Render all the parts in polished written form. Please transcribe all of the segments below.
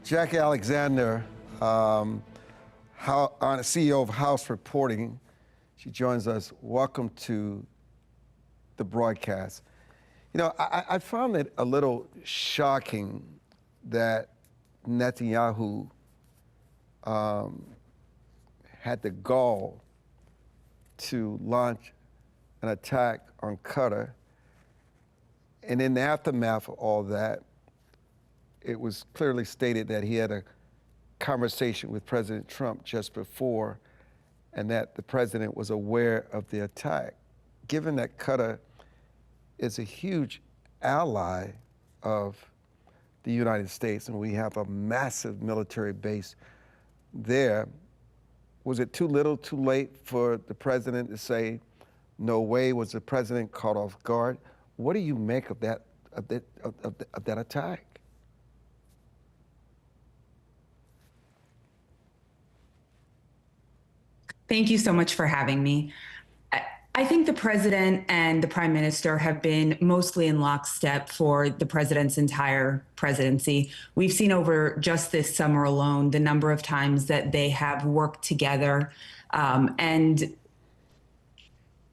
Jackie Alexander, CEO of House Reporting. She joins us. Welcome to the broadcast. You know, I found it a little shocking that Netanyahu had the gall to launch an attack on Qatar. And in the aftermath of all that, it was clearly stated that he had a conversation with President Trump just before, and that the president was aware of the attack. Given that Qatar is a huge ally of the United States, and we have a massive military base there, was it too little, too late for the president to say, no way? Was the president caught off guard? What do you make of that attack? Thank you so much for having me. I think the president and the prime minister have been mostly in lockstep for the president's entire presidency. We've seen over just this summer alone the number of times that they have worked together and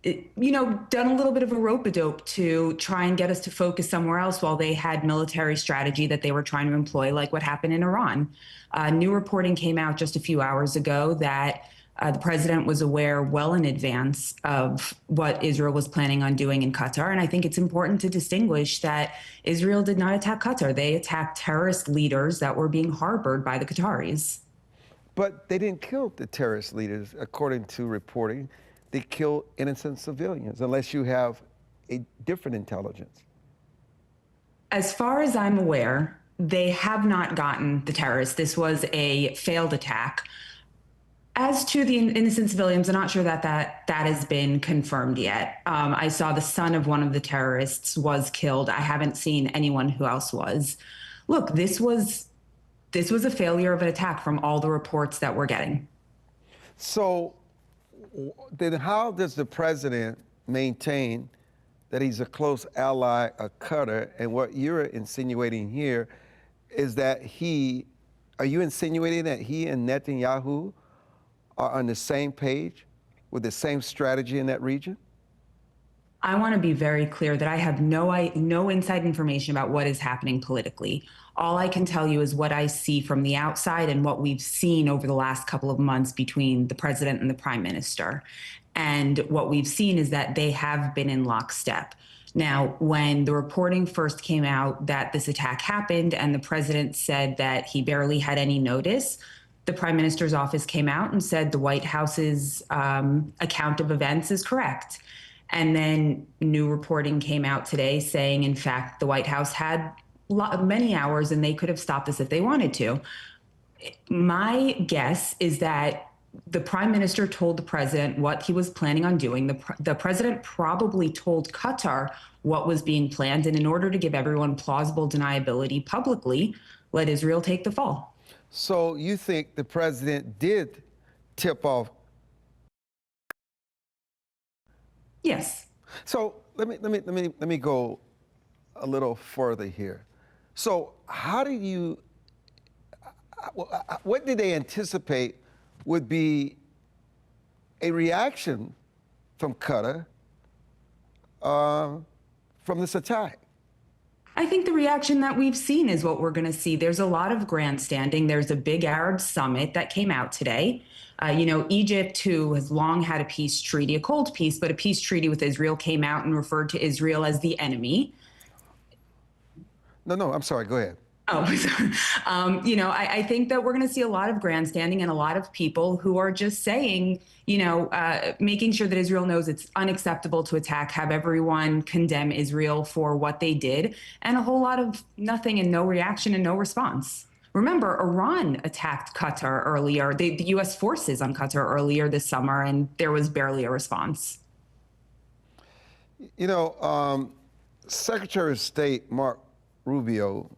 done a little bit of a rope-a-dope to try and get us to focus somewhere else while they had military strategy that they were trying to employ, like what happened in Iran. New reporting came out just a few hours ago that the president was aware well in advance of what Israel was planning on doing in Qatar. And I think it's important to distinguish that Israel did not attack Qatar. They attacked terrorist leaders that were being harbored by the Qataris. But they didn't kill the terrorist leaders, according to reporting. They killed innocent civilians, unless you have a different intelligence. As far as I'm aware, they have not gotten the terrorists. This was a failed attack. As to the innocent civilians, I'm not sure that has been confirmed yet. I saw the son of one of the terrorists was killed. I haven't seen anyone who else was. Look, this was a failure of an attack from all the reports that we're getting. So then how does the president maintain that he's a close ally of Qatar? And what you're insinuating here is that are you insinuating that he and Netanyahu are on the same page with the same strategy in that region? I want to be very clear that I have no inside information about what is happening politically. All I can tell you is what I see from the outside and what we've seen over the last couple of months between the president and the prime minister. And what we've seen is that they have been in lockstep. Now, when the reporting first came out that this attack happened and the president said that he barely had any notice, the prime minister's office came out and said the White House's account of events is correct. And then new reporting came out today saying, in fact, the White House had many hours and they could have stopped this if they wanted to. My guess is that the prime minister told the president what he was planning on doing. The president probably told Qatar what was being planned. And in order to give everyone plausible deniability publicly, let Israel take the fall. So you think the president did tip off? Yes. So let me go a little further here. So what did they anticipate would be a reaction from Qatar from this attack? I think the reaction that we've seen is what we're going to see. There's a lot of grandstanding. There's a big Arab summit that came out today. Egypt, who has long had a peace treaty, a cold peace, but a peace treaty with Israel, came out and referred to Israel as the enemy. No, I'm sorry. Go ahead. Oh, I think that we're going to see a lot of grandstanding and a lot of people who are just saying, making sure that Israel knows it's unacceptable to attack, have everyone condemn Israel for what they did, and a whole lot of nothing and no reaction and no response. Remember, Iran attacked Qatar earlier, the U.S. forces on Qatar earlier this summer, and there was barely a response. Secretary of State Mark Rubio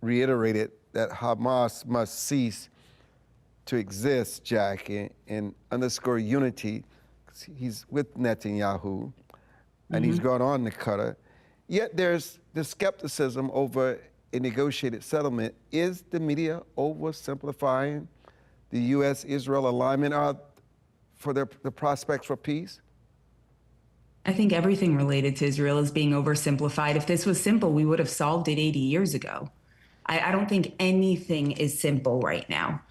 reiterated that Hamas must cease to exist, Jack, and underscore unity. He's with Netanyahu, and he's gone on to Qatar. Yet there's the skepticism over a negotiated settlement. Is the media oversimplifying the U.S.-Israel alignment for the prospects for peace? I think everything related to Israel is being oversimplified. If this was simple, we would have solved it 80 years ago. I don't think anything is simple right now.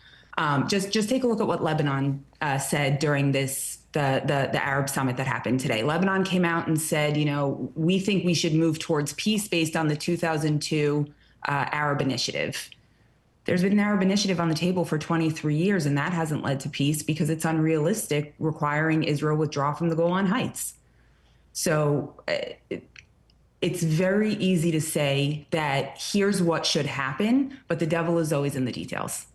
Just take a look at what Lebanon said during the Arab summit that happened today. Lebanon came out and said, we think we should move towards peace based on the 2002 Arab Initiative. There's been an Arab Initiative on the table for 23 years, and that hasn't led to peace because it's unrealistic, requiring Israel withdraw from the Golan Heights. So it's very easy to say that here's what should happen, but the devil is always in the details.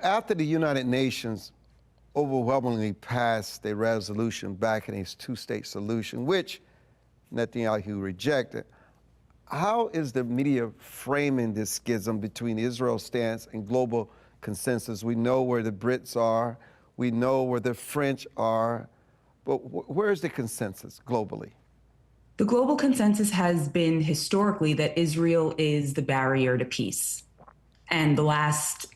After the United Nations overwhelmingly passed a resolution backing a two-state solution, which Netanyahu rejected, how is the media framing this schism between Israel's stance and global consensus? We know where the Brits are, we know where the French are, but where is the consensus globally? The global consensus has been historically that Israel is the barrier to peace. And the last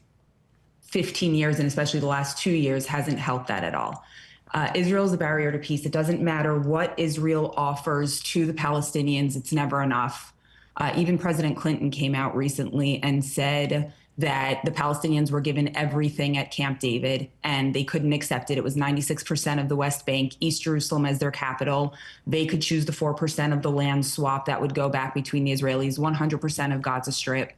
15 years, and especially the last 2 years, hasn't helped that at all. Israel is a barrier to peace. It doesn't matter what Israel offers to the Palestinians, it's never enough. Even President Clinton came out recently and said that the Palestinians were given everything at Camp David and they couldn't accept it. It was 96% of the West Bank, East Jerusalem as their capital. They could choose the 4% of the land swap that would go back between the Israelis, 100% of Gaza Strip.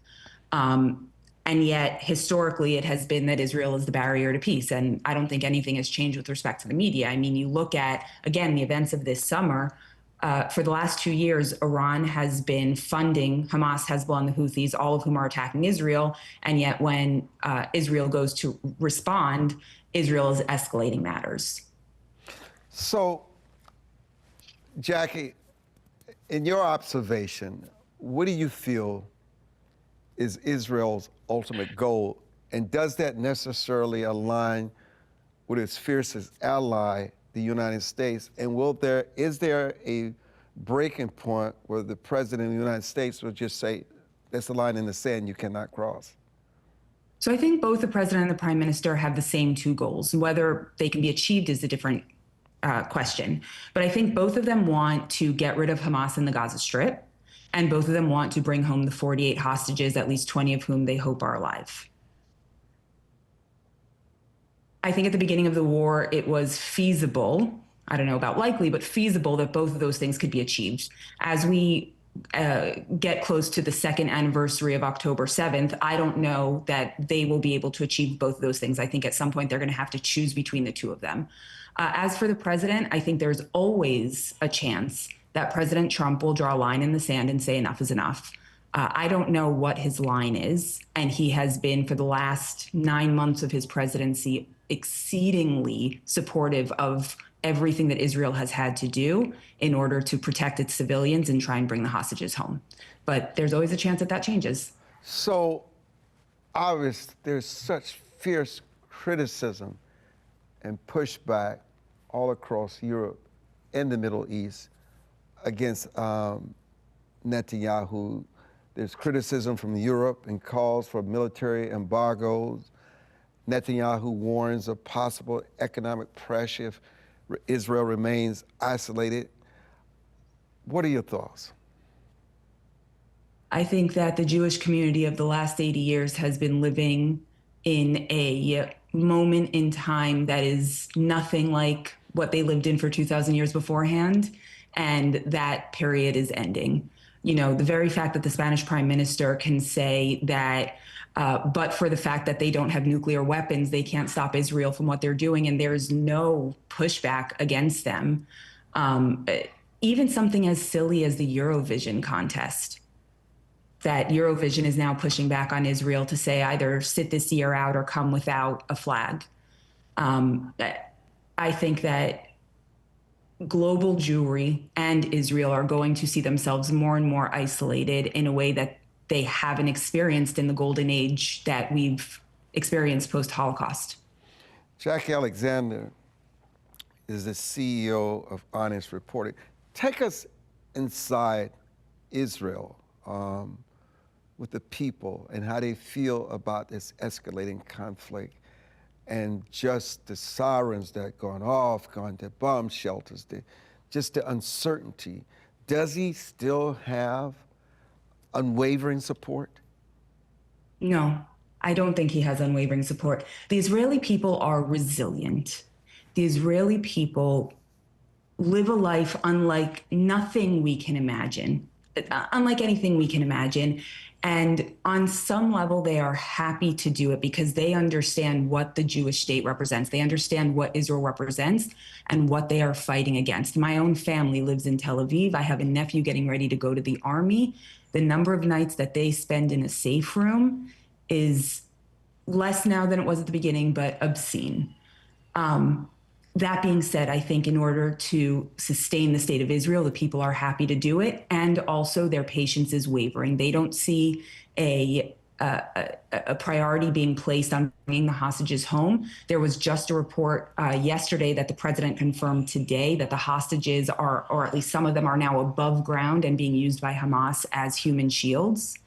And yet, historically, it has been that Israel is the barrier to peace. And I don't think anything has changed with respect to the media. I mean, you look at, again, the events of this summer. For the last 2 years, Iran has been funding Hamas, Hezbollah, and the Houthis, all of whom are attacking Israel. And yet when Israel goes to respond, Israel is escalating matters. So, Jackie, in your observation, what do you feel is Israel's ultimate goal? And does that necessarily align with its fiercest ally, the United States? And is there a breaking point where the president of the United States will just say, that's a line in the sand you cannot cross? So I think both the president and the prime minister have the same two goals. Whether they can be achieved is a different question. But I think both of them want to get rid of Hamas in the Gaza Strip, and both of them want to bring home the 48 hostages, at least 20 of whom they hope are alive. I think at the beginning of the war, it was feasible, I don't know about likely, but feasible that both of those things could be achieved. As we get close to the second anniversary of October 7th, I don't know that they will be able to achieve both of those things. I think at some point they're going to have to choose between the two of them. As for the president, I think there's always a chance that President Trump will draw a line in the sand and say enough is enough. I don't know what his line is, and he has been, for the last 9 months of his presidency, exceedingly supportive of everything that Israel has had to do in order to protect its civilians and try and bring the hostages home. But there's always a chance that that changes. So, obviously, there's such fierce criticism and pushback all across Europe and the Middle East against Netanyahu. There's criticism from Europe and calls for military embargoes. Netanyahu warns of possible economic pressure if Israel remains isolated. What are your thoughts? I think that the Jewish community of the last 80 years has been living in a moment in time that is nothing like what they lived in for 2,000 years beforehand, and that period is ending. The very fact that the Spanish prime minister can say that but for the fact that they don't have nuclear weapons, they can't stop Israel from what they're doing, and there's no pushback against them. Even something as silly as the Eurovision contest, that Eurovision is now pushing back on Israel to say either sit this year out or come without a flag. I think that global Jewry and Israel are going to see themselves more and more isolated in a way that they haven't experienced in the golden age that we've experienced post-Holocaust. Jackie Alexander is the CEO of Honest Reporting. Take us inside Israel. with the people and how they feel about this escalating conflict and just the sirens that gone off, gone to bomb shelters, just the uncertainty. Does he still have unwavering support? No, I don't think he has unwavering support. The Israeli people are resilient. The Israeli people live a life unlike nothing we can imagine, unlike anything we can imagine. And on some level, they are happy to do it because they understand what the Jewish state represents. They understand what Israel represents and what they are fighting against. My own family lives in Tel Aviv. I have a nephew getting ready to go to the army. The number of nights that they spend in a safe room is less now than it was at the beginning, but obscene. That being said, I think in order to sustain the state of Israel, the people are happy to do it, and also their patience is wavering. They don't see a priority being placed on bringing the hostages home. There was just a report yesterday that the president confirmed today that the hostages are, or at least some of them are now above ground and being used by Hamas as human shields.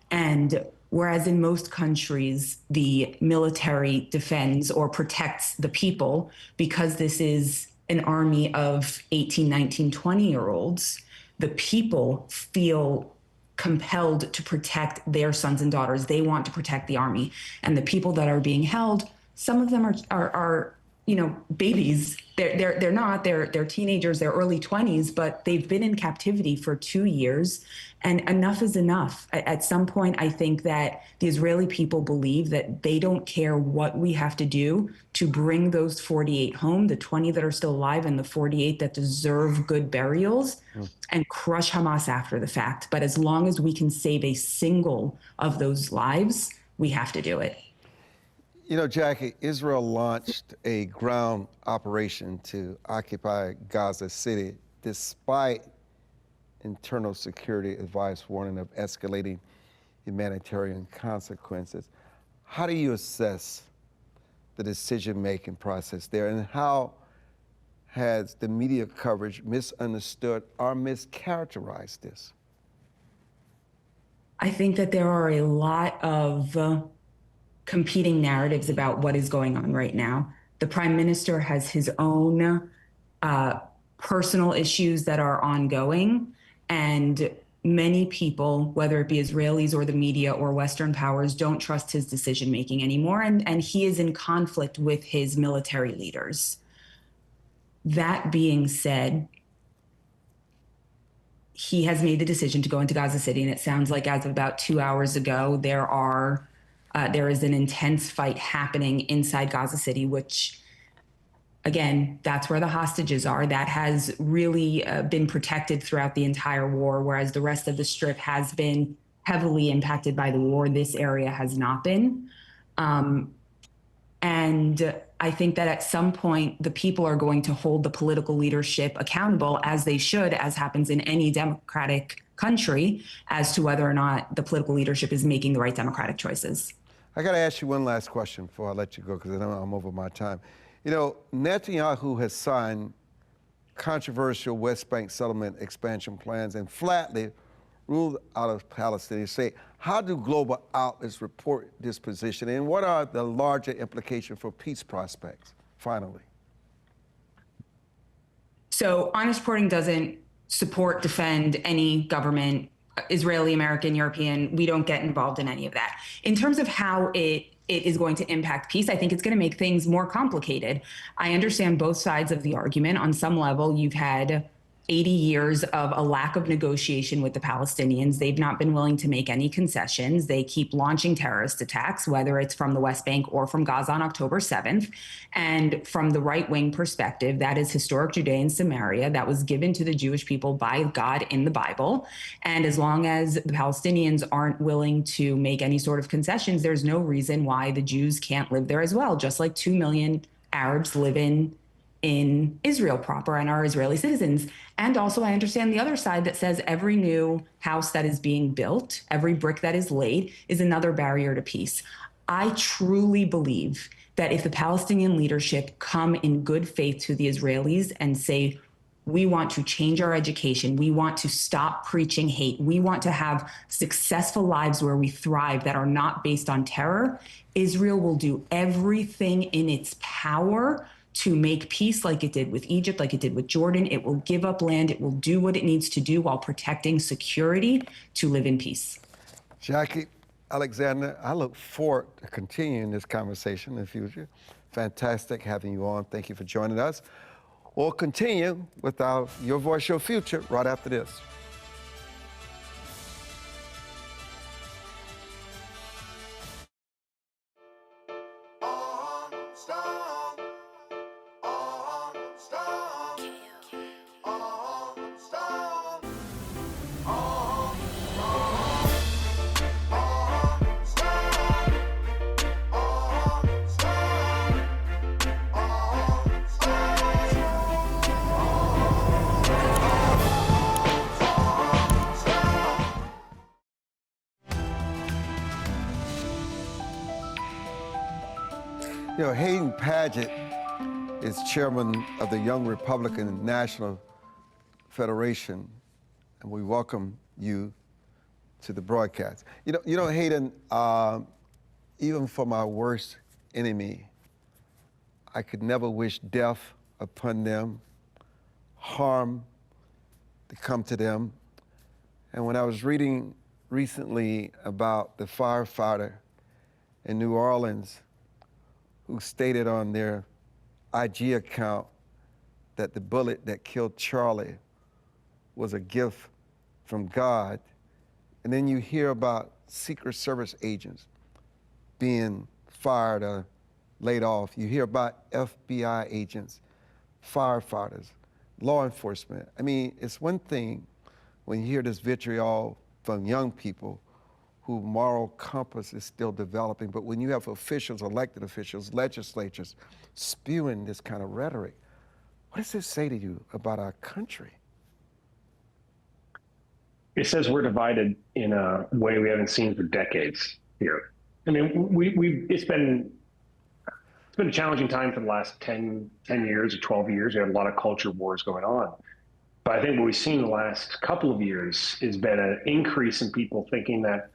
And whereas in most countries, the military defends or protects the people, because this is an army of 18, 19, 20-year-olds, the people feel compelled to protect their sons and daughters. They want to protect the army. And the people that are being held, some of them are babies. They're not. They're teenagers. They're early 20s, but they've been in captivity for 2 years, and enough is enough. At some point, I think that the Israeli people believe that they don't care what we have to do to bring those 48 home, the 20 that are still alive and the 48 that deserve good burials, and crush Hamas after the fact. But as long as we can save a single of those lives, we have to do it. You know, Jackie, Israel launched a ground operation to occupy Gaza City despite internal security advice warning of escalating humanitarian consequences. How do you assess the decision-making process there, and how has the media coverage misunderstood or mischaracterized this? I think that there are a lot of competing narratives about what is going on right now. The prime minister has his own personal issues that are ongoing, and many people, whether it be Israelis or the media or Western powers, don't trust his decision-making anymore, and he is in conflict with his military leaders. That being said, he has made the decision to go into Gaza City, and it sounds like as of about 2 hours ago, there is an intense fight happening inside Gaza City, which, again, that's where the hostages are. That has really been protected throughout the entire war, whereas the rest of the Strip has been heavily impacted by the war. This area has not been. And I think that at some point, the people are going to hold the political leadership accountable, as they should, as happens in any democratic country, as to whether or not the political leadership is making the right democratic choices. I got to ask you one last question before I let you go, because I know I'm over my time. You know, Netanyahu has signed controversial West Bank settlement expansion plans and flatly ruled out of Palestinian state. How do global outlets report this position, and what are the larger implications for peace prospects, finally? So Honest Reporting doesn't support, defend any government, Israeli, American, European. We don't get involved in any of that. In terms of how it is going to impact peace, I think it's going to make things more complicated. I understand both sides of the argument. On some level, you've had 80 years of a lack of negotiation with the Palestinians. They've not been willing to make any concessions. They keep launching terrorist attacks, whether it's from the West Bank or from Gaza on October 7th. And from the right-wing perspective, that is historic Judea and Samaria that was given to the Jewish people by God in the Bible. And as long as the Palestinians aren't willing to make any sort of concessions, there's no reason why the Jews can't live there as well, just like 2 million Arabs live in Israel proper and are Israeli citizens. And also, I understand the other side that says every new house that is being built, every brick that is laid, is another barrier to peace. I truly believe that if the Palestinian leadership come in good faith to the Israelis and say, We want to change our education. We want to stop preaching hate. We want to have successful lives where we thrive that are not based on terror. Israel will do everything in its power to make peace, like it did with Egypt, like it did with Jordan. It will give up land. It will do what it needs to do while protecting security to live in peace. Jackie, Alexander, I look forward to continuing this conversation in the future. Fantastic having you on. Thank you for joining us. We'll continue with our Your Voice, Your Future right after this. You know, Hayden Padgett is chairman of the Young Republican National Federation, and we welcome you to the broadcast. You know, Hayden, even for my worst enemy, I could never wish death upon them, harm to come to them. And when I was reading recently about the firefighter in New Orleans who stated on their IG account that the bullet that killed Charlie was a gift from God. And then you hear about Secret Service agents being fired or laid off. You hear about FBI agents, firefighters, law enforcement. I mean, it's one thing when you hear this vitriol from young people whose moral compass is still developing, but when you have officials, elected officials, legislatures spewing this kind of rhetoric, what does this say to you about our country? It says we're divided in a way we haven't seen for decades here. I mean, it's been a challenging time for the last 10 years or 12 years. We have a lot of culture wars going on. But I think what we've seen in the last couple of years has been an increase in people thinking that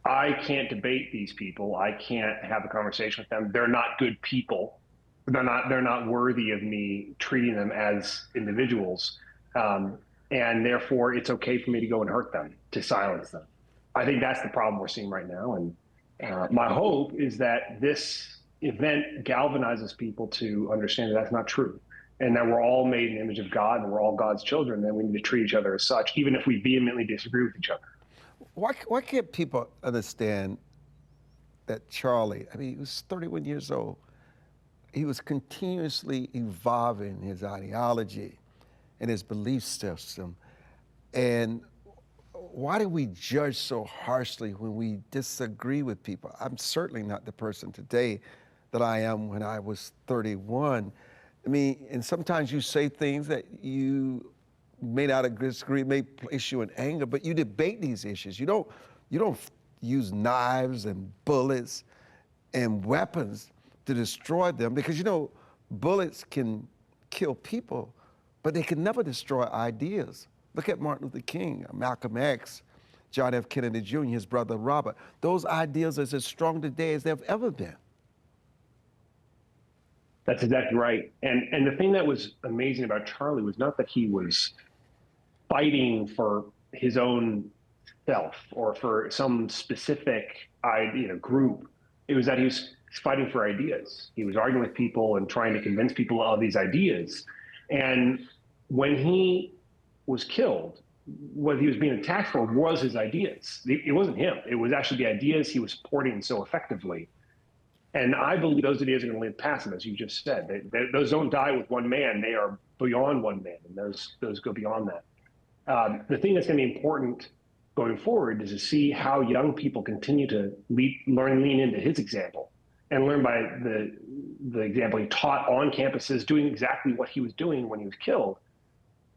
I can't debate these people. I can't have a conversation with them. They're not good people. They're not worthy of me treating them as individuals. And therefore, it's okay for me to go and hurt them, to silence them. I think that's the problem we're seeing right now. And my hope is that this event galvanizes people to understand that that's not true, and that we're all made in the image of God and we're all God's children, and we need to treat each other as such, even if we vehemently disagree with each other. Why can't people understand that Charlie, I mean, he was 31 years old. He was continuously evolving his ideology and his belief system. And why do we judge so harshly when we disagree with people? I'm certainly not the person today that I am when I was 31. I mean, and sometimes you say things that you may not disagree, may place you in anger, but you debate these issues. You don't use knives and bullets and weapons to destroy them, because you know bullets can kill people, but they can never destroy ideas. Look at Martin Luther King, Malcolm X, John F. Kennedy Jr., his brother Robert. Those ideas are as strong today as they've ever been. That's exactly right. And the thing that was amazing about Charlie was not that he was fighting for his own self or for some specific group. It was that he was fighting for ideas. He was arguing with people and trying to convince people of these ideas. And when he was killed, what he was being attacked for was his ideas. It wasn't him. It was actually the ideas he was supporting so effectively. And I believe those ideas are going to live past him, as you just said. Those don't die with one man. They are beyond one man, and those go beyond that. The thing that's going to be important going forward is to see how young people continue to lean into his example and learn by the example he taught on campuses, doing exactly what he was doing when he was killed,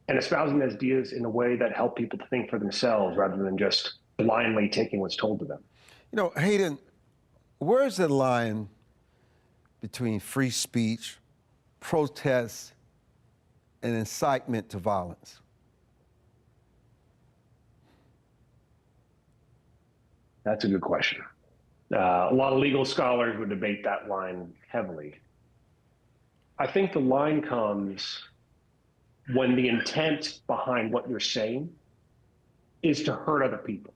and espousing those ideas in a way that help people to think for themselves rather than just blindly taking what's told to them. You know, Hayden, where's the line between free speech, protest, an incitement to violence? That's a good question. A lot of legal scholars would debate that line heavily. I think the line comes when the intent behind what you're saying is to hurt other people.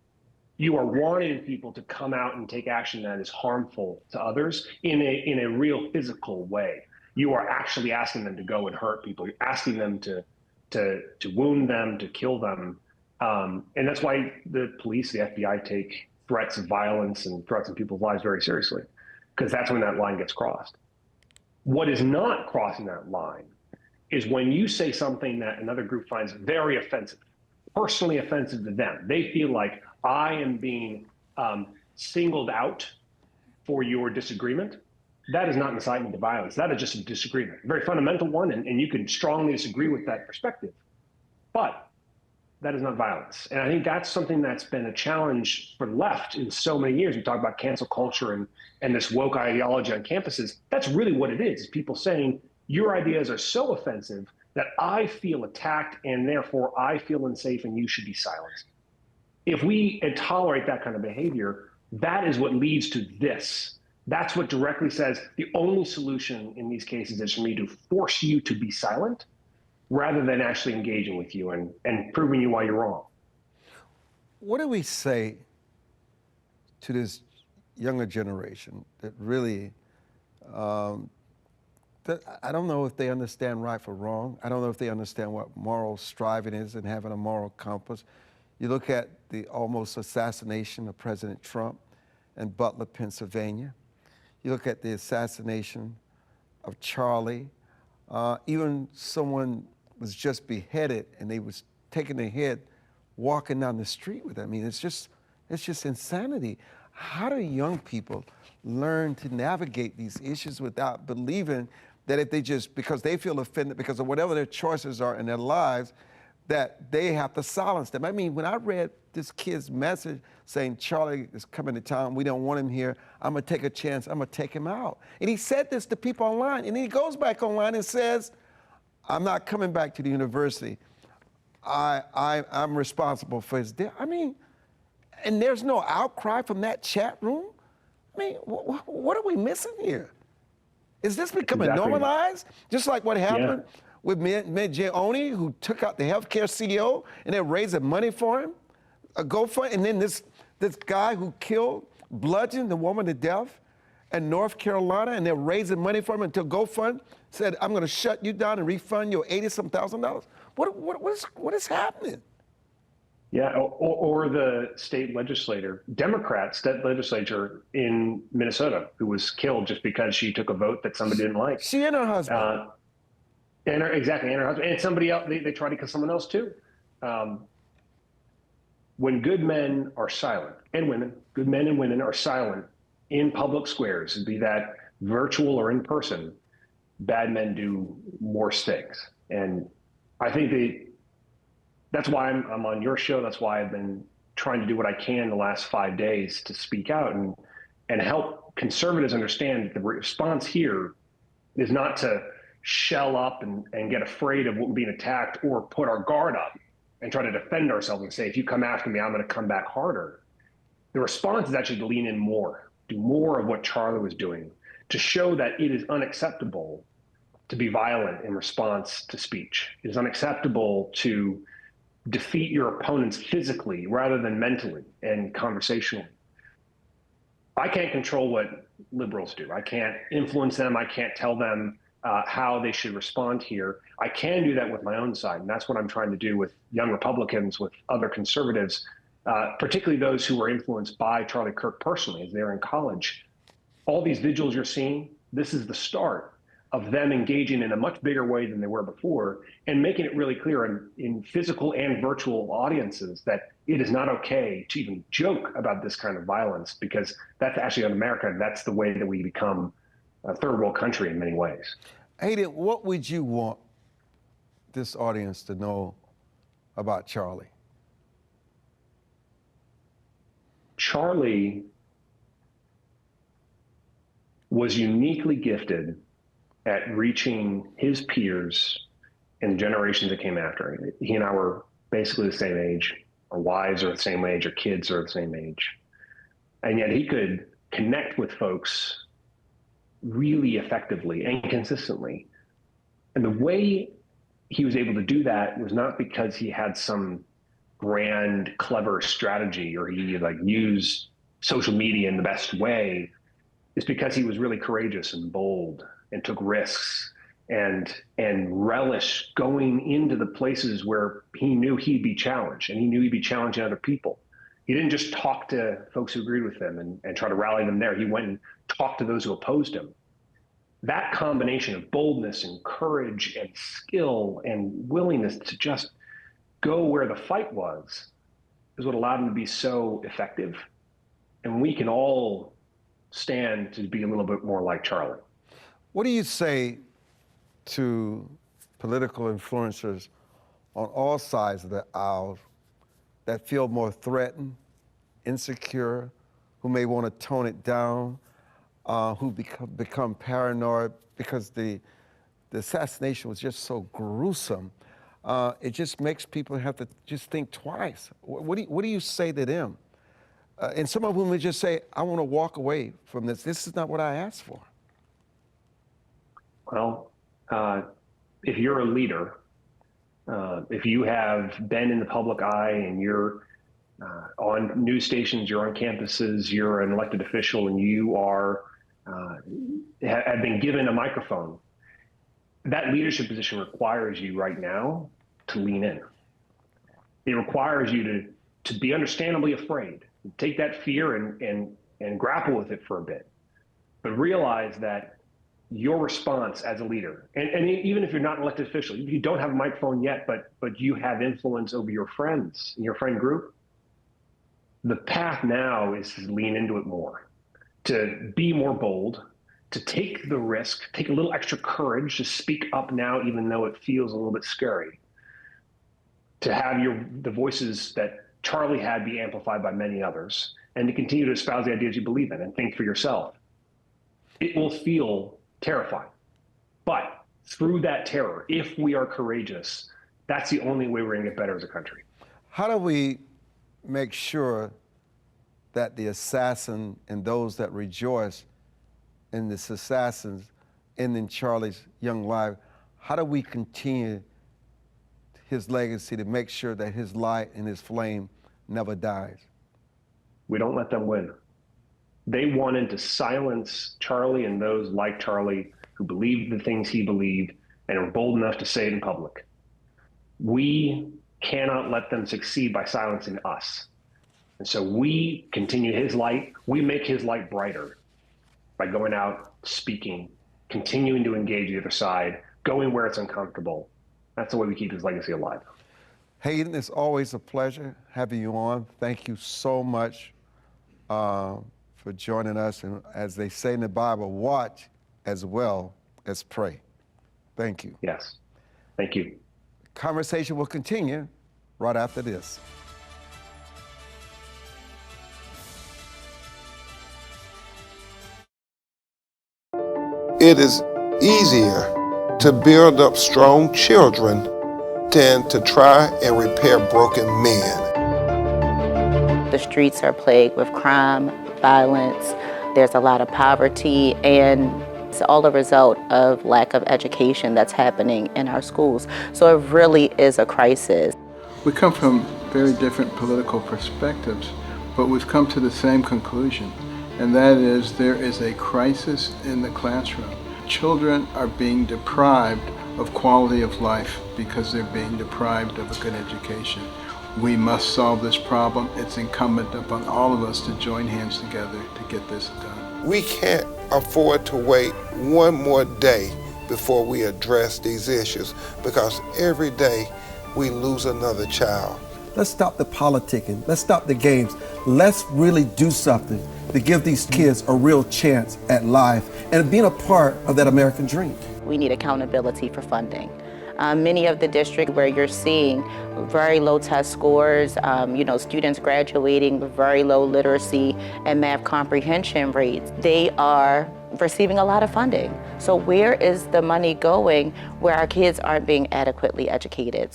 You are wanting people to come out and take action that is harmful to others in a real physical way. You are actually asking them to go and hurt people. You're asking them to wound them, to kill them. And that's why the police, the FBI take threats of violence and threats of people's lives very seriously, because that's when that line gets crossed. What is not crossing that line is when you say something that another group finds very offensive, personally offensive to them. They feel like I am being singled out for your disagreement. That is not incitement to violence. That is just a disagreement, a very fundamental one, and you can strongly disagree with that perspective. But that is not violence. And I think that's something that's been a challenge for the left in so many years. We talk about cancel culture and this woke ideology on campuses. That's really what it is people saying, your ideas are so offensive that I feel attacked and therefore I feel unsafe and you should be silenced. If we tolerate that kind of behavior, that is what leads to this. That's what directly says the only solution in these cases is for me to force you to be silent rather than actually engaging with you and proving you why you're wrong. What do we say to this younger generation that really, that I don't know if they understand right from wrong. I don't know if they understand what moral striving is and having a moral compass. You look at the almost assassination of President Trump in Butler, Pennsylvania. You look at the assassination of Charlie. Even someone was just beheaded and they was taking their head, walking down the street with it. I mean, it's just insanity. How do young people learn to navigate these issues without believing that if they just, because they feel offended because of whatever their choices are in their lives, that they have to silence them? I mean, when I read this kid's message saying, Charlie is coming to town, we don't want him here, I'm gonna take a chance, I'm gonna take him out. And he said this to people online, and then he goes back online and says, I'm not coming back to the university. I'm responsible for his death. I mean, and there's no outcry from that chat room? I mean, what are we missing here? Is this becoming normalized? Just like what happened with Medjioni, who took out the healthcare CEO and they're raising money for him, a GoFundMe, and then this guy who bludgeoned the woman to death in North Carolina, and they're raising money for him until GoFundMe said, I'm gonna shut you down and refund your $80-some thousand. What is happening? Yeah, or the state legislator, Democrat state legislature in Minnesota, who was killed just because she took a vote that somebody didn't like. She and her husband. Exactly, and her husband, and somebody else, they tried to kill someone else too. When good men are silent, and women, good men and women are silent in public squares, be that virtual or in person, bad men do worse things. And I think that's why I'm on your show. That's why I've been trying to do what I can the last 5 days to speak out and help conservatives understand that the response here is not to shell up and get afraid of being attacked or put our guard up and try to defend ourselves and say, if you come after me, I'm going to come back harder. The response is actually to lean in more, do more of what Charlie was doing, to show that it is unacceptable to be violent in response to speech. It is unacceptable to defeat your opponents physically rather than mentally and conversationally. I can't control what liberals do. I can't influence them. I can't tell them how they should respond here. I can do that with my own side, and that's what I'm trying to do with young Republicans, with other conservatives, particularly those who were influenced by Charlie Kirk personally as they're in college. All these vigils you're seeing, this is the start of them engaging in a much bigger way than they were before and making it really clear in physical and virtual audiences that it is not okay to even joke about this kind of violence, because that's actually in America, that's the way that we become a third world country in many ways. Hayden, what would you want this audience to know about Charlie? Charlie was uniquely gifted at reaching his peers and generations that came after. He and I were basically the same age. Our wives are the same age, our kids are the same age. And yet he could connect with folks really effectively and consistently. And the way he was able to do that was not because he had some grand, clever strategy or he like used social media in the best way. It's because he was really courageous and bold and took risks and relished going into the places where he knew he'd be challenged, and he knew he'd be challenging other people. He didn't just talk to folks who agreed with him and try to rally them there. He went and talked to those who opposed him. That combination of boldness and courage and skill and willingness to just go where the fight was is what allowed him to be so effective. And we can all stand to be a little bit more like Charlie. What do you say to political influencers on all sides of the aisle that feel more threatened, insecure, who may want to tone it down, who become paranoid because the assassination was just so gruesome? It just makes people have to just think twice. What do you say to them? And some of them would just say, I want to walk away from this. This is not what I asked for. Well, if you're a leader, if you have been in the public eye and you're on news stations, you're on campuses, you're an elected official, and you are have been given a microphone, that leadership position requires you right now to lean in. It requires you to be understandably afraid, take that fear and grapple with it for a bit, but realize that your response as a leader, and even if you're not an elected official, if you don't have a microphone yet, but you have influence over your friends and your friend group, the path now is to lean into it more, to be more bold, to take the risk, take a little extra courage to speak up now, even though it feels a little bit scary, to have the voices that Charlie had be amplified by many others, and to continue to espouse the ideas you believe in and think for yourself. It will feel terrifying, but through that terror, if we are courageous, that's the only way we're going to get better as a country. How do we make sure that the assassin and those that rejoice in this assassin's ending Charlie's young life, how do we continue his legacy to make sure that his light and his flame never dies? We don't let them win. They wanted to silence Charlie and those like Charlie who believed the things he believed and were bold enough to say it in public. We cannot let them succeed by silencing us. And so we continue his light. We make his light brighter by going out, speaking, continuing to engage the other side, going where it's uncomfortable. That's the way we keep his legacy alive. Hayden, it's always a pleasure having you on. Thank you so much for joining us. And as they say in the Bible, watch as well as pray. Thank you. Yes. Thank you. Conversation will continue right after this. It is easier to build up strong children than to try and repair broken men. The streets are plagued with crime, violence. There's a lot of poverty, and it's all a result of lack of education that's happening in our schools. So it really is a crisis. We come from very different political perspectives, but we've come to the same conclusion, and that is there is a crisis in the classroom. Children are being deprived of quality of life because they're being deprived of a good education. We must solve this problem. It's incumbent upon all of us to join hands together to get this done. We can't afford to wait one more day before we address these issues, because every day we lose another child. Let's stop the politicking. Let's stop the games. Let's really do something to give these kids a real chance at life and being a part of that American dream. We need accountability for funding. Many of the districts where you're seeing very low test scores, students graduating with very low literacy and math comprehension rates, they are receiving a lot of funding. So where is the money going where our kids aren't being adequately educated?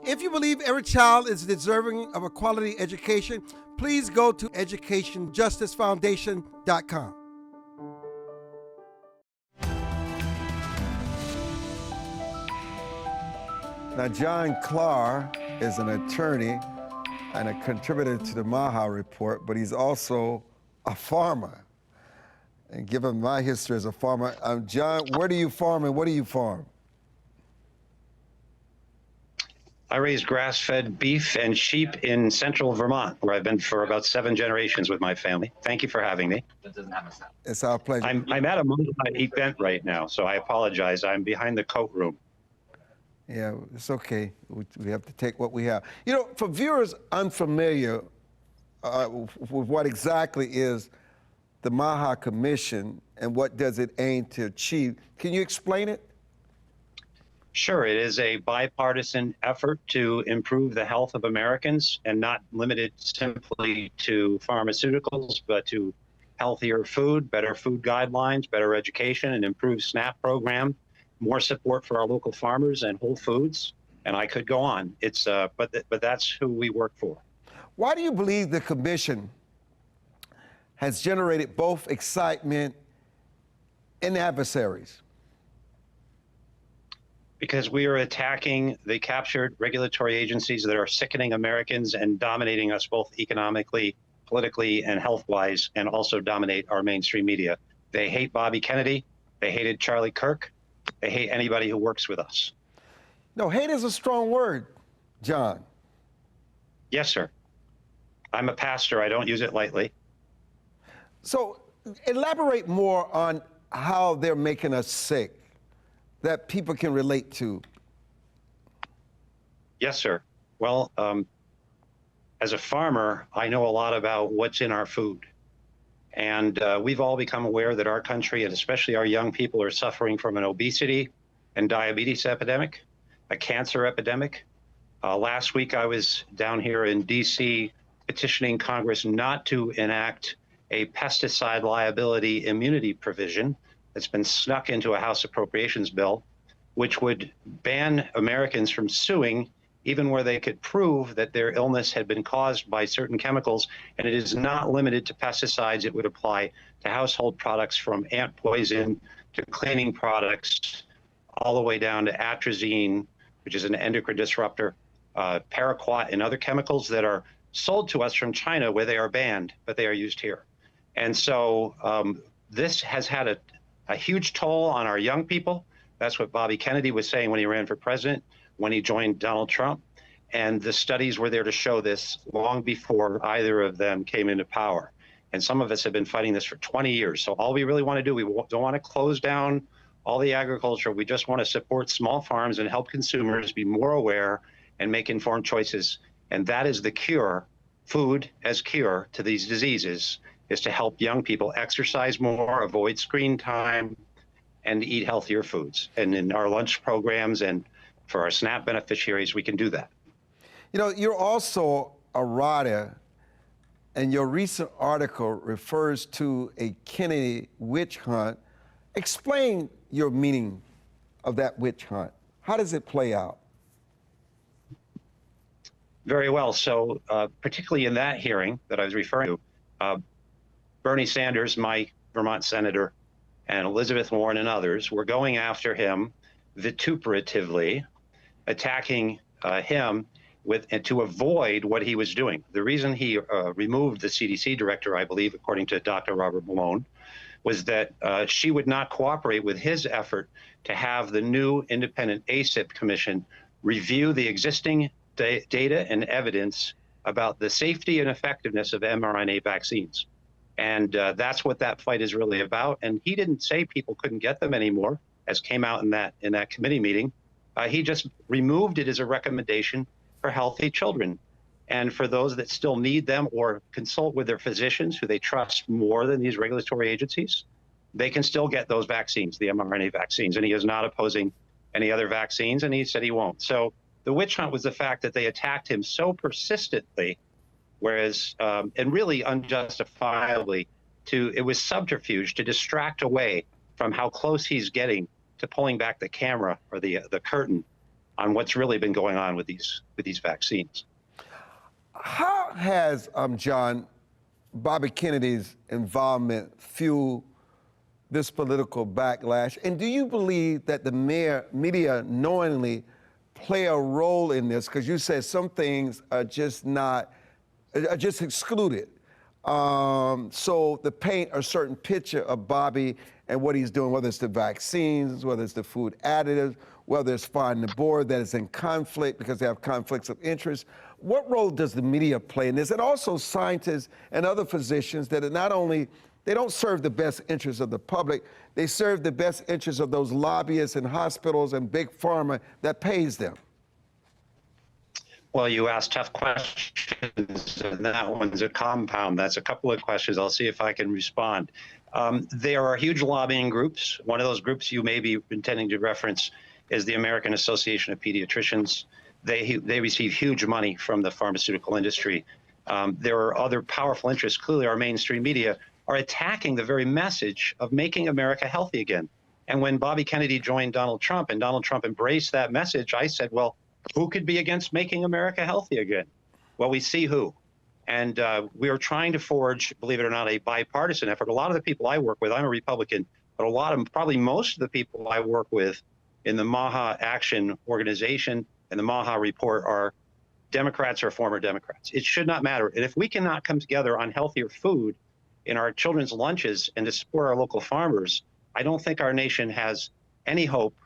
If you believe every child is deserving of a quality education, please go to educationjusticefoundation.com. Now, John Klar is an attorney and a contributor to the MAHA report, but he's also a farmer. And given my history as a farmer, John, where do you farm and what do you farm? I raise grass-fed beef and sheep in central Vermont, where I've been for about 7 generations with my family. Thank you for having me. It's our pleasure. I'm at a MAHA event right now, so I apologize. I'm behind the coat room. Yeah, it's okay. We have to take what we have. You know, for viewers unfamiliar with what exactly is the MAHA Commission and what does it aim to achieve, can you explain it? Sure, it is a bipartisan effort to improve the health of Americans, and not limited simply to pharmaceuticals, but to healthier food, better food guidelines, better education, an improved SNAP program, more support for our local farmers and Whole Foods, and I could go on. It's but that's who we work for. Why do you believe the commission has generated both excitement and adversaries? Because we are attacking the captured regulatory agencies that are sickening Americans and dominating us both economically, politically, and health-wise, and also dominate our mainstream media. They hate Bobby Kennedy. They hated Charlie Kirk. They hate anybody who works with us. No, hate is a strong word, John. Yes, sir. I'm a pastor. I don't use it lightly. So elaborate more on how they're making us sick that people can relate to. Yes, sir. Well, as a farmer, I know a lot about what's in our food. And we've all become aware that our country, and especially our young people, are suffering from an obesity and diabetes epidemic, a cancer epidemic. Last week, I was down here in DC petitioning Congress not to enact a pesticide liability immunity provision that's been snuck into a House Appropriations bill, which would ban Americans from suing even where they could prove that their illness had been caused by certain chemicals. And it is not limited to pesticides. It would apply to household products from ant poison to cleaning products, all the way down to atrazine, which is an endocrine disruptor, paraquat, and other chemicals that are sold to us from China where they are banned, but they are used here. And so this has had a huge toll on our young people. That's what Bobby Kennedy was saying when he ran for president, when he joined Donald Trump. And the studies were there to show this long before either of them came into power. And some of us have been fighting this for 20 years. So all we really want to do, we don't want to close down all the agriculture. We just want to support small farms and help consumers be more aware and make informed choices. And that is the cure. Food as cure to these diseases is to help young people exercise more, avoid screen time, and eat healthier foods. And in our lunch programs and for our SNAP beneficiaries, we can do that. You know, you're also a writer, and your recent article refers to a Kennedy witch hunt. Explain your meaning of that witch hunt. How does it play out? Very well. So particularly in that hearing that I was referring to, Bernie Sanders, my Vermont senator, and Elizabeth Warren and others were going after him vituperatively, attacking him and to avoid what he was doing. The reason he removed the CDC director, I believe, according to Dr. Robert Malone, was that she would not cooperate with his effort to have the new independent ACIP commission review the existing data and evidence about the safety and effectiveness of mRNA vaccines. And that's what that fight is really about. And he didn't say people couldn't get them anymore, as came out in that committee meeting. He just removed it as a recommendation for healthy children. And for those that still need them or consult with their physicians who they trust more than these regulatory agencies, they can still get those vaccines, the mRNA vaccines, and he is not opposing any other vaccines, and he said he won't. So the witch hunt was the fact that they attacked him so persistently, whereas, and really unjustifiably, it was subterfuge to distract away from how close he's getting to pulling back the camera or the curtain on what's really been going on with these vaccines. How has, John, Bobby Kennedy's involvement fueled this political backlash? And do you believe that the media knowingly play a role in this? Because you said some things are just excluded. So to paint a certain picture of Bobby and what he's doing, whether it's the vaccines, whether it's the food additives, whether it's finding the board that is in conflict because they have conflicts of interest. What role does the media play in this? And also scientists and other physicians that are not only, they don't serve the best interests of the public, they serve the best interests of those lobbyists and hospitals and big pharma that pays them. Well, you asked tough questions, and that one's a compound. That's a couple of questions. I'll see if I can respond. There are huge lobbying groups. One of those groups you may be intending to reference is the American Association of Pediatricians. They receive huge money from the pharmaceutical industry. There are other powerful interests. Clearly, our mainstream media are attacking the very message of making America healthy again. And when Bobby Kennedy joined Donald Trump and Donald Trump embraced that message, I said, well, who could be against making America healthy again? Well, we see who. And we are trying to forge, believe it or not, a bipartisan effort. A lot of the people I work with, I'm a Republican, but a lot of, probably most of the people I work with in the MAHA Action Organization and the MAHA report are Democrats or former Democrats. It should not matter. And if we cannot come together on healthier food in our children's lunches and to support our local farmers, I don't think our nation has any hope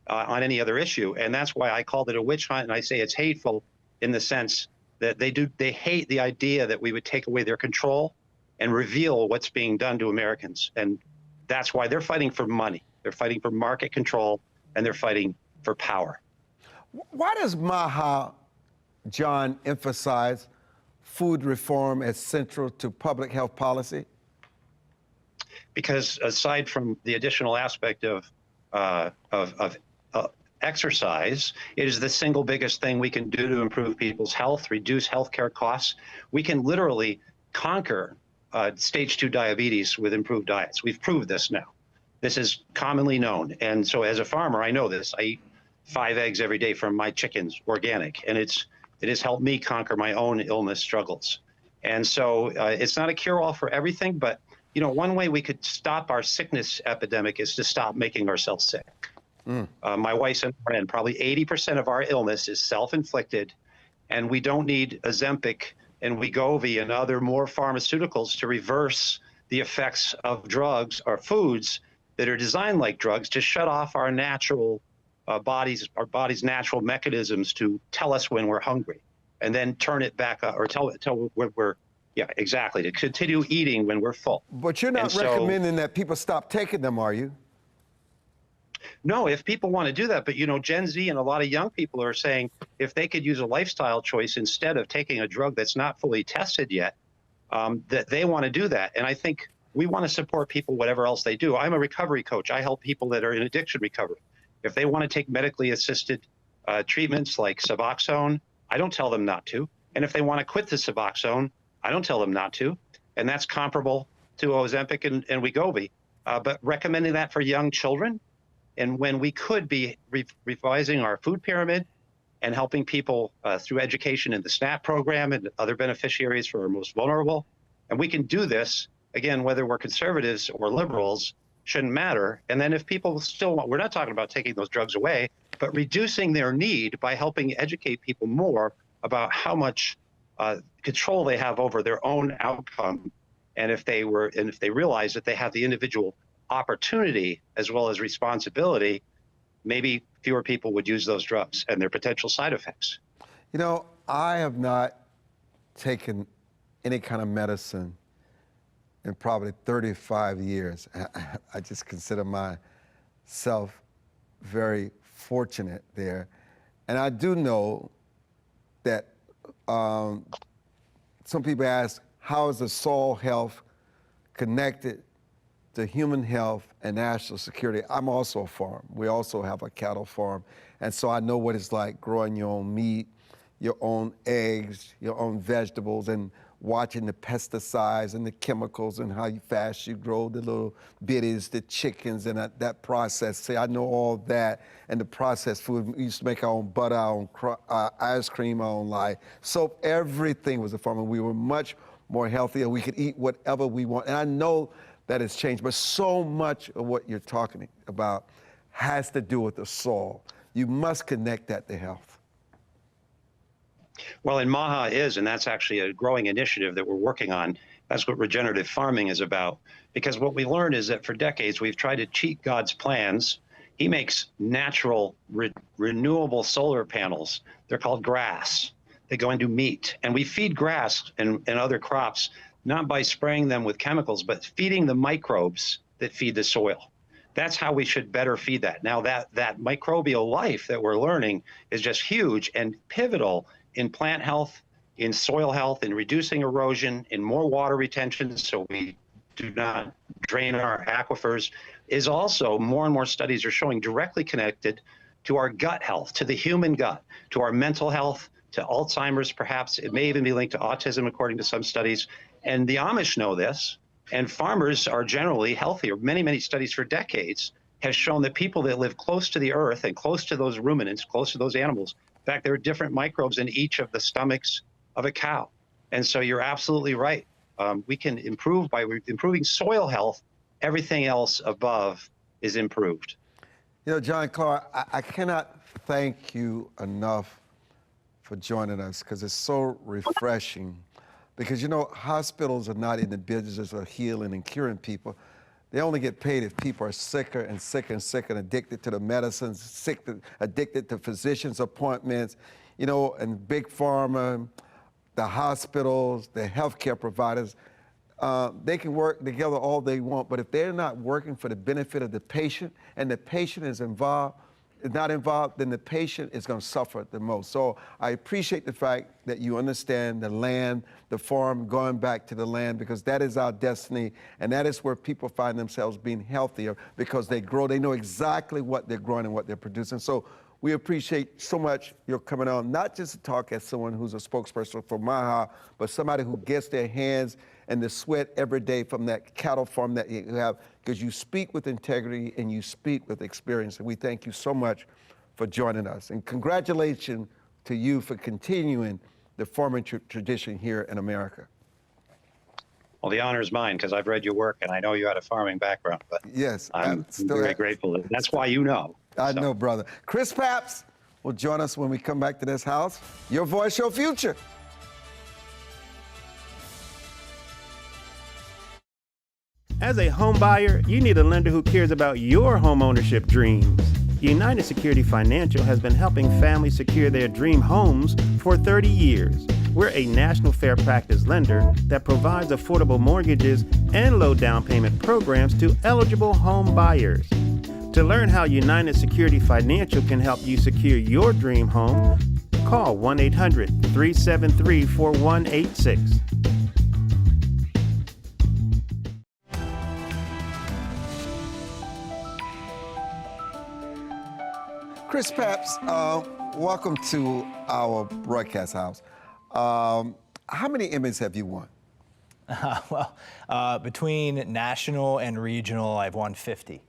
on any other issue. And that's why I called it a witch hunt, and I say it's hateful in the sense that they hate the idea that we would take away their control and reveal what's being done to Americans. And that's why they're fighting for money. They're fighting for market control, and they're fighting for power. Why does MAHA, John, emphasize food reform as central to public health policy? Because aside from the additional aspect of exercise, it is the single biggest thing we can do to improve people's health, reduce healthcare costs. We can literally conquer stage 2 diabetes with improved diets. We've proved this now. This is commonly known. And so as a farmer, I know this. I eat 5 eggs every day from my chickens, organic, and it has helped me conquer my own illness struggles. And so it's not a cure-all for everything, but you know, one way we could stop our sickness epidemic is to stop making ourselves sick. My wife's and friend, probably 80% of our illness is self-inflicted, and we don't need Ozempic and Wegovy and other more pharmaceuticals to reverse the effects of drugs or foods that are designed like drugs to shut off our natural body's natural mechanisms to tell us when we're hungry, and then turn it back up, or tell we're yeah, exactly, to continue eating when we're full. But you're not recommending that people stop taking them, are you? No, if people want to do that, but you know, Gen Z and a lot of young people are saying if they could use a lifestyle choice instead of taking a drug that's not fully tested yet, that they want to do that. And I think we want to support people whatever else they do. I'm a recovery coach. I help people that are in addiction recovery. If they want to take medically assisted treatments like Suboxone, I don't tell them not to. And if they want to quit the Suboxone, I don't tell them not to. And that's comparable to Ozempic and Wegovy. But recommending that for young children, and when we could be revising our food pyramid and helping people through education in the SNAP program and other beneficiaries for our most vulnerable. And we can do this, again, whether we're conservatives or liberals, shouldn't matter. And then if people still want, we're not talking about taking those drugs away, but reducing their need by helping educate people more about how much control they have over their own outcome. And if they realize that they have the individual opportunity as well as responsibility, maybe fewer people would use those drugs and their potential side effects. You know, I have not taken any kind of medicine in probably 35 years. I just consider myself very fortunate there. And I do know that some people ask, how is the soil health connected to human health and national security. I'm also a farm. We also have a cattle farm. And so I know what it's like growing your own meat, your own eggs, your own vegetables, and watching the pesticides and the chemicals and how fast you grow the little bitties, the chickens, and that process. See, I know all that and the processed food. We used to make our own butter, our own ice cream, our own soap. Everything was a farm, and we were much more healthier. We could eat whatever we want. And I know that has changed, but so much of what you're talking about has to do with the soil. You must connect that to health. Well, and MAHA is, and that's actually a growing initiative that we're working on. That's what regenerative farming is about. Because what we learned is that for decades, we've tried to cheat God's plans. He makes natural, renewable solar panels. They're called grass. They go into meat. And we feed grass and other crops, not by spraying them with chemicals, but feeding the microbes that feed the soil. That's how we should better feed that. Now, that microbial life that we're learning is just huge and pivotal in plant health, in soil health, in reducing erosion, in more water retention so we do not drain our aquifers, is also more and more studies are showing directly connected to our gut health, to the human gut, to our mental health, to Alzheimer's perhaps. It may even be linked to autism according to some studies. And the Amish know this, and farmers are generally healthier. Many, many studies for decades have shown that people that live close to the earth and close to those ruminants, close to those animals, in fact, there are different microbes in each of the stomachs of a cow. And so you're absolutely right. We can improve by improving soil health. Everything else above is improved. You know, John Klar, I cannot thank you enough for joining us because it's so refreshing. Because, you know, hospitals are not in the business of healing and curing people. They only get paid if people are sicker and sicker and sicker and addicted to the medicines, addicted to physicians' appointments, you know, and big pharma, the hospitals, the healthcare providers. They can work together all they want, but if they're not working for the benefit of the patient and the patient is not involved, then the patient is going to suffer the most. So I appreciate the fact that you understand the land, the farm, going back to the land, because that is our destiny, and that is where people find themselves being healthier because they grow. They know exactly what they're growing and what they're producing. So we appreciate so much your coming on, not just to talk as someone who's a spokesperson for MAHA, but somebody who gets their hands and the sweat every day from that cattle farm that you have, because you speak with integrity and you speak with experience. And we thank you so much for joining us. And congratulations to you for continuing the farming tradition here in America. Well, the honor is mine because I've read your work and I know you had a farming background, but yes, I'm very grateful. That's why you know. I know, brother. Chris Papst will join us when we come back to this house. Your voice, your future. As a home buyer, you need a lender who cares about your home ownership dreams. United Security Financial has been helping families secure their dream homes for 30 years. We're a national fair practice lender that provides affordable mortgages and low down payment programs to eligible home buyers. To learn how United Security Financial can help you secure your dream home, call 1-800-373-4186. Chris Papst, welcome to our broadcast house. How many Emmys have you won? Between national and regional, I've won 50.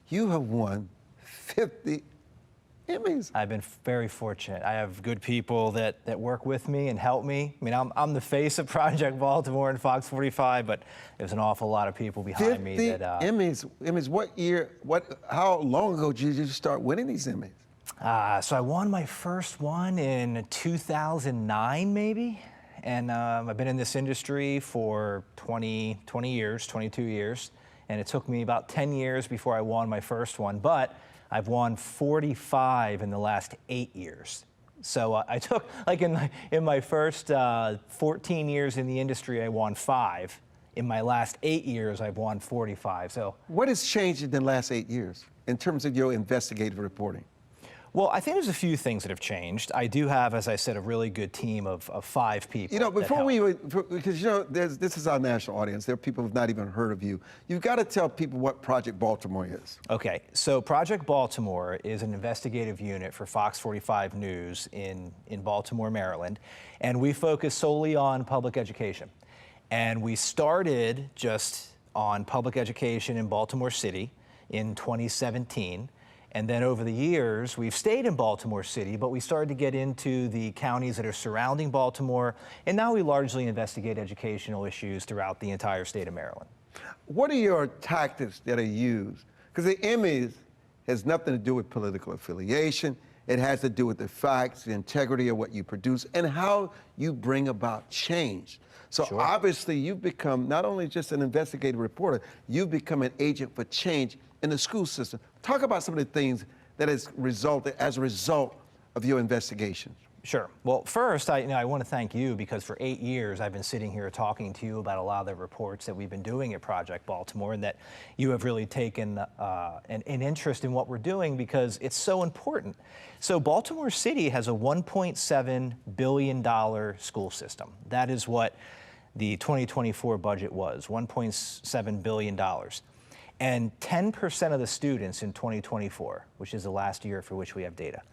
You have won 50 Emmys. I've been very fortunate. I have good people that work with me and help me. I mean, I'm the face of Project Baltimore and Fox 45, but there's an awful lot of people behind me that. Emmys. What year? How long ago did you start winning these Emmys? So I won my first one in 2009, maybe. And I've been in this industry for 20 years, 22 years. And it took me about 10 years before I won my first one. But I've won 45 in the last 8 years. So I took, like in my first 14 years in the industry, I won 5. In my last 8 years, I've won 45. So what has changed in the last 8 years in terms of your investigative reporting? Well, I think there's a few things that have changed. I do have, as I said, a really good team of 5 people. You know, that before help. because, you know, this is our national audience. There are people who've not even heard of you. You've got to tell people what Project Baltimore is. Okay, so Project Baltimore is an investigative unit for Fox 45 News in Baltimore, Maryland, and we focus solely on public education. And we started just on public education in Baltimore City in 2017. And then over the years, we've stayed in Baltimore City, but we started to get into the counties that are surrounding Baltimore, and now we largely investigate educational issues throughout the entire state of Maryland. What are your tactics that are used? Because the Emmys has nothing to do with political affiliation. It has to do with the facts, the integrity of what you produce, and how you bring about change. So obviously, you've become not only just an investigative reporter, you've become an agent for change in the school system. Talk about some of the things that has resulted as a result of your investigations. Sure. Well, first, I want to thank you because for 8 years I've been sitting here talking to you about a lot of the reports that we've been doing at Project Baltimore, and that you have really taken an interest in what we're doing because it's so important. So Baltimore City has a $1.7 billion school system. That is what the 2024 budget was, $1.7 billion. And 10% of the students in 2024, which is the last year for which we have data,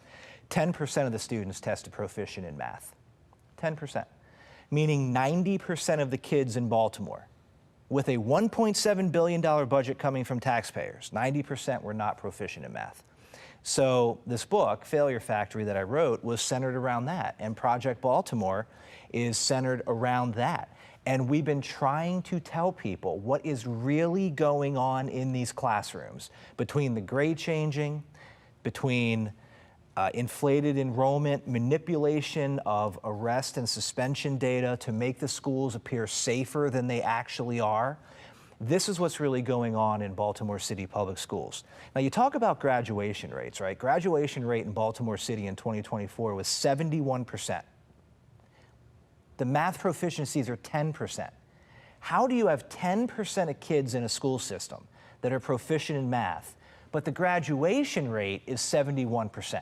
10% of the students tested proficient in math. 10%. Meaning 90% of the kids in Baltimore, with a $1.7 billion budget coming from taxpayers, 90% were not proficient in math. So this book, Failure Factory, that I wrote was centered around that, and Project Baltimore is centered around that. And we've been trying to tell people what is really going on in these classrooms between the grade changing, between inflated enrollment, manipulation of arrest and suspension data to make the schools appear safer than they actually are. This is what's really going on in Baltimore City Public Schools. Now, you talk about graduation rates, right? Graduation rate in Baltimore City in 2024 was 71%. The math proficiencies are 10%. How do you have 10% of kids in a school system that are proficient in math, but the graduation rate is 71%?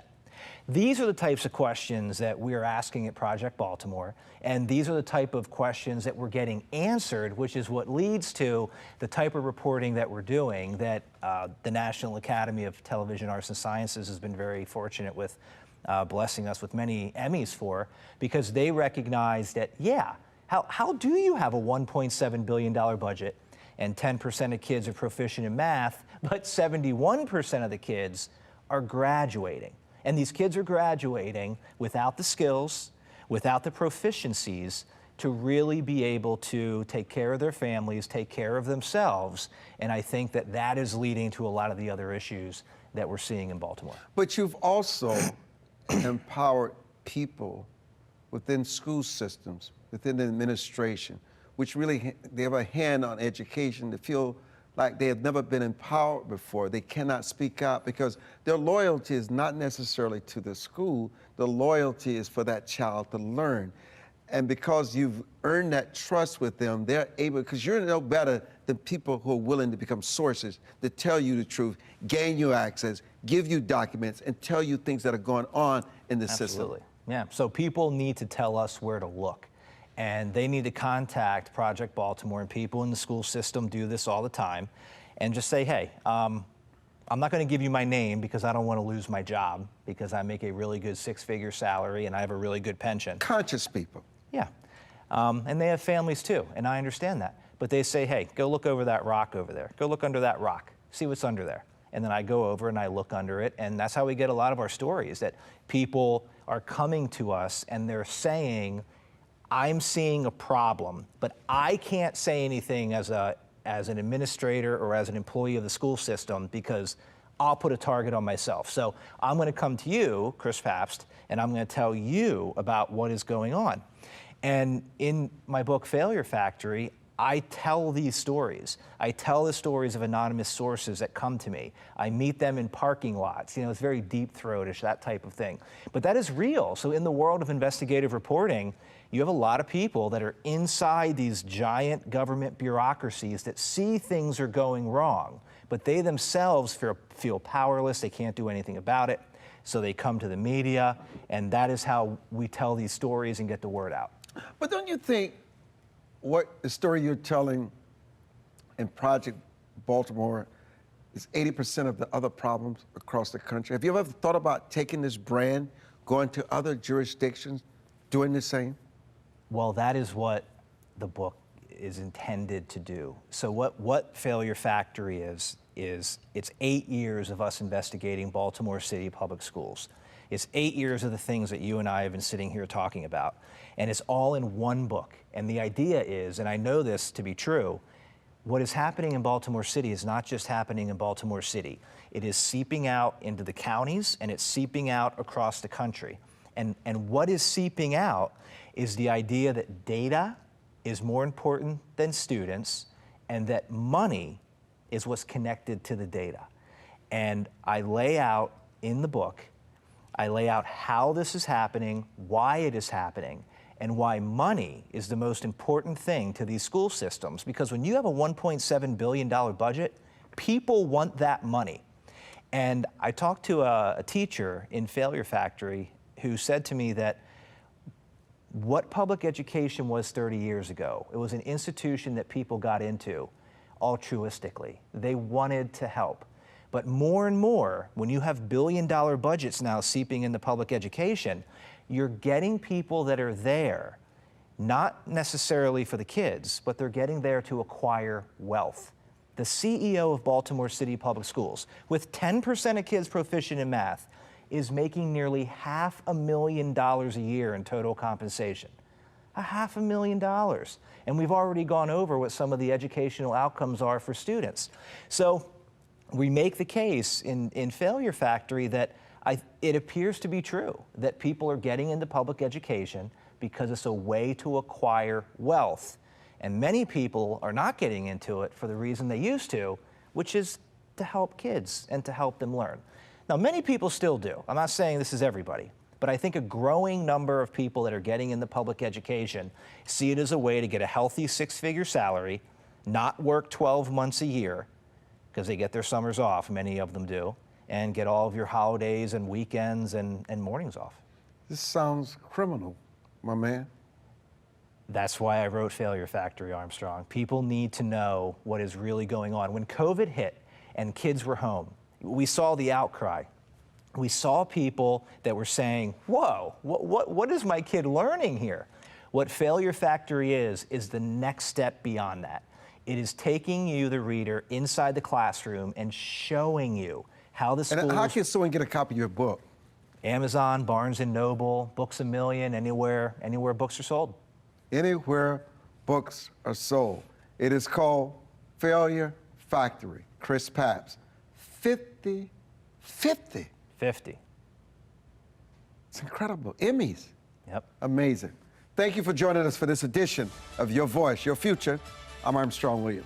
These are the types of questions that we're asking at Project Baltimore, and these are the type of questions that we're getting answered, which is what leads to the type of reporting that we're doing that the National Academy of Television Arts and Sciences has been very fortunate with blessing us with many Emmys for, because they recognize that, yeah, how do you have a $1.7 billion budget and 10% of kids are proficient in math, but 71% of the kids are graduating? And these kids are graduating without the skills, without the proficiencies to really be able to take care of their families, take care of themselves. And I think that that is leading to a lot of the other issues that we're seeing in Baltimore. But you've also empowered people within school systems, within the administration, which really, they have a hand on education to feel like they have never been empowered before. They cannot speak out because their loyalty is not necessarily to the school. The loyalty is for that child to learn. And because you've earned that trust with them, they're able, because you're no better than people who are willing to become sources, to tell you the truth, gain you access, give you documents, and tell you things that are going on in the system. Absolutely. Yeah, so people need to tell us where to look. And they need to contact Project Baltimore, and people in the school system do this all the time, and just say, hey, I'm not going to give you my name because I don't want to lose my job because I make a really good 6-figure salary and I have a really good pension. Conscious people. Yeah, and they have families too, and I understand that. But they say, hey, go look over that rock over there. Go look under that rock. See what's under there. And then I go over and I look under it, and that's how we get a lot of our stories, that people are coming to us and they're saying, I'm seeing a problem, but I can't say anything as an administrator or as an employee of the school system because I'll put a target on myself. So I'm going to come to you, Chris Papst, and I'm going to tell you about what is going on. And in my book, Failure Factory, I tell these stories. I tell the stories of anonymous sources that come to me. I meet them in parking lots. You know, it's very deep-throatish, that type of thing. But that is real. So in the world of investigative reporting, you have a lot of people that are inside these giant government bureaucracies that see things are going wrong, but they themselves feel powerless. They can't do anything about it. So they come to the media, and that is how we tell these stories and get the word out. But don't you think what the story you're telling in Project Baltimore is 80% of the other problems across the country? Have you ever thought about taking this brand, going to other jurisdictions, doing the same? Well, that is what the book is intended to do. So what Failure Factory is it's 8 years of us investigating Baltimore City public schools. It's 8 years of the things that you and I have been sitting here talking about. And it's all in one book. And the idea is, and I know this to be true, what is happening in Baltimore City is not just happening in Baltimore City. It is seeping out into the counties, and it's seeping out across the country. And what is seeping out is the idea that data is more important than students, and that money is what's connected to the data. And I lay out in the book, I lay out how this is happening, why it is happening, and why money is the most important thing to these school systems. Because when you have a $1.7 billion budget, people want that money. And I talked to a teacher in Failure Factory who said to me that what public education was 30 years ago, it was an institution that people got into altruistically. They wanted to help. But more and more, when you have billion-dollar budgets now seeping into public education, you're getting people that are there, not necessarily for the kids, but they're getting there to acquire wealth. The CEO of Baltimore City Public Schools, with 10% of kids proficient in math, is making nearly $500,000 a year in total compensation. $500,000. And we've already gone over what some of the educational outcomes are for students. So we make the case in Failure Factory that it appears to be true that people are getting into public education because it's a way to acquire wealth. And many people are not getting into it for the reason they used to, which is to help kids and to help them learn. Now, many people still do. I'm not saying this is everybody, but I think a growing number of people that are getting into public education see it as a way to get a healthy six-figure salary, not work 12 months a year, because they get their summers off, many of them do, and get all of your holidays and weekends and mornings off. This sounds criminal, my man. That's why I wrote Failure Factory, Armstrong. People need to know what is really going on. When COVID hit and kids were home, we saw the outcry. We saw people that were saying, whoa, what is my kid learning here? What Failure Factory is the next step beyond that. It is taking you, the reader, inside the classroom and showing you how the schools... And how can someone get a copy of your book? Amazon, Barnes & Noble, Books A Million, anywhere books are sold. Anywhere books are sold. It is called Failure Factory. Chris Papst. 50. It's incredible. Emmys. Yep. Amazing. Thank you for joining us for this edition of Your Voice, Your Future. I'm Armstrong Williams.